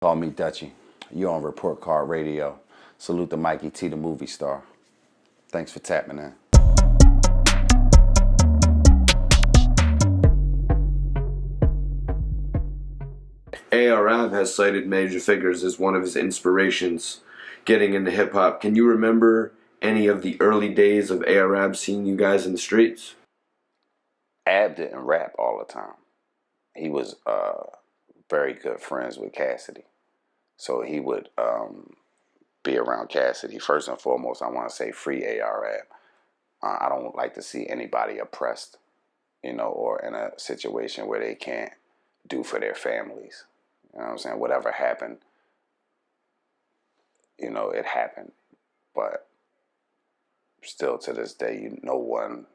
Call me Dutchy. You're on Report Card Radio. Salute to Mikey T, the movie star. Thanks for tapping in. ARAB has cited Major Figgas as one of his inspirations getting into hip-hop. Can you remember any of the early days of ARAB seeing you guys in the streets? Ab didn't rap all the time. He was very good friends with Cassidy. So he would be around Cassidy. First and foremost, I want to say free ARAB. I don't like to see anybody oppressed, or in a situation where they can't do for their families. You know what I'm saying? Whatever happened, it happened. But still to this day, no one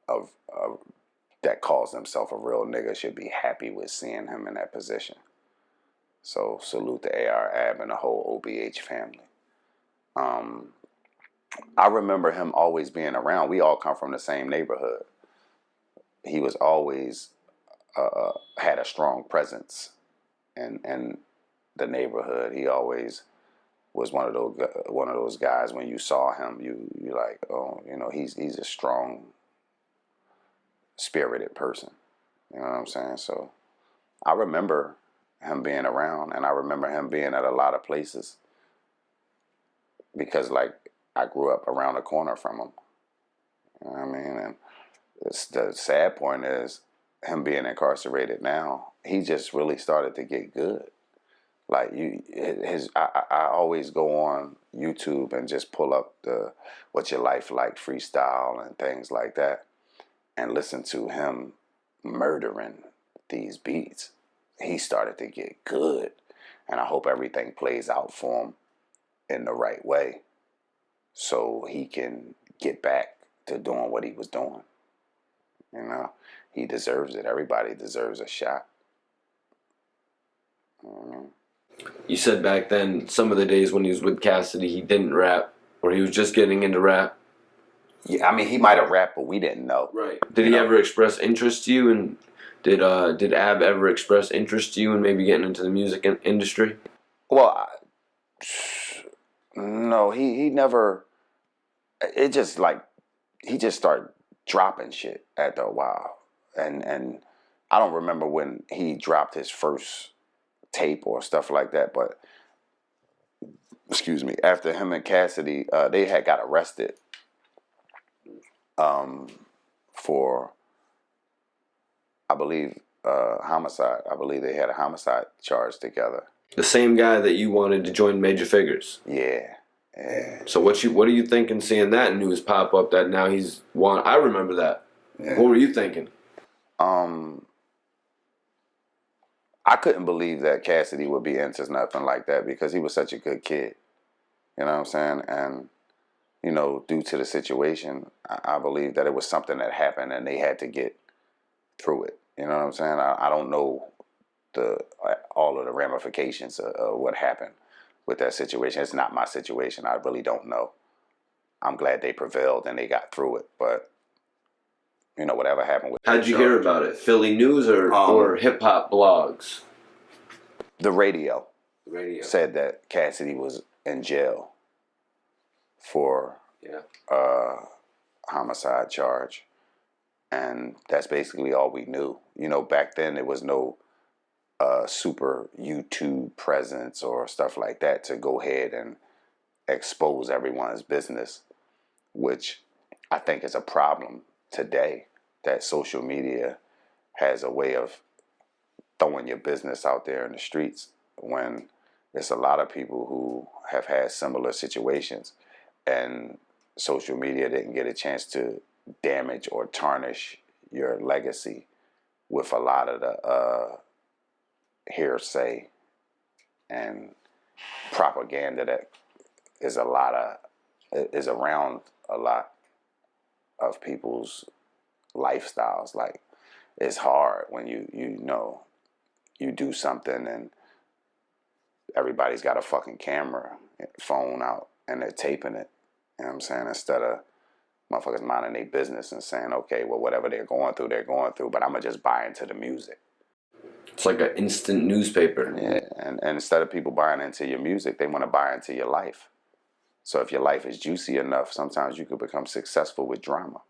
of that calls himself a real nigga should be happy with seeing him in that position. So salute to ARAB and the whole OBH family. I remember him always being around. We all come from the same neighborhood. He was always had a strong presence in the neighborhood. He always was one of those guys. When you saw him, you like, oh, he's a strong spirited person. You know what I'm saying? So I remember him being around, and I remember him being at a lot of places because, like, I grew up around the corner from him. You know what I mean? And the sad point is him being incarcerated now, he just really started to get good. Like I always go on YouTube and just pull up the What Your Life Like freestyle and things like that and listen to him murdering these beats. He started to get good, and I hope everything plays out for him in the right way so he can get back to doing what he was doing. He deserves it. Everybody deserves a shot. You said back then, some of the days when he was with Cassidy, he didn't rap, or he was just getting into rap. Yeah, I mean, he might have rapped, but we didn't know. Right. Did he ever express interest to you, and did Ab ever express interest to you in maybe getting into the music industry? Well, no, he never. It just like he just started dropping shit after a while, and I don't remember when he dropped his first tape or stuff like that, but excuse me, after him and Cassidy, they had got arrested for, I believe, homicide. I believe they had a homicide charge together. The same guy that you wanted to join Major Figgas. Yeah. So what are you thinking seeing that news pop up that now he's won? I remember that. Yeah. What were you thinking? I couldn't believe that Cassidy would be into nothing like that because he was such a good kid. You know what I'm saying? And, due to the situation, I believe that it was something that happened and they had to get through it. You know what I'm saying? I don't know all of the ramifications of what happened with that situation. It's not my situation. I really don't know. I'm glad they prevailed and they got through it. But, whatever happened with How'd you hear about it? Philly News or hip-hop blogs? The radio said that Cassidy was in jail for homicide charge. And that's basically all we knew. Back then there was no super YouTube presence or stuff like that to go ahead and expose everyone's business, which I think is a problem today, that social media has a way of throwing your business out there in the streets when there's a lot of people who have had similar situations and social media didn't get a chance to damage or tarnish your legacy with a lot of the hearsay and propaganda that is around a lot of people's lifestyles. Like, it's hard when you do something and everybody's got a fucking camera, phone out, and they're taping it. You know what I'm saying? Instead of motherfuckers minding their business and saying, okay, well, whatever they're going through, but I'm going to just buy into the music. It's like an instant newspaper. Yeah, and instead of people buying into your music, they want to buy into your life. So if your life is juicy enough, sometimes you could become successful with drama.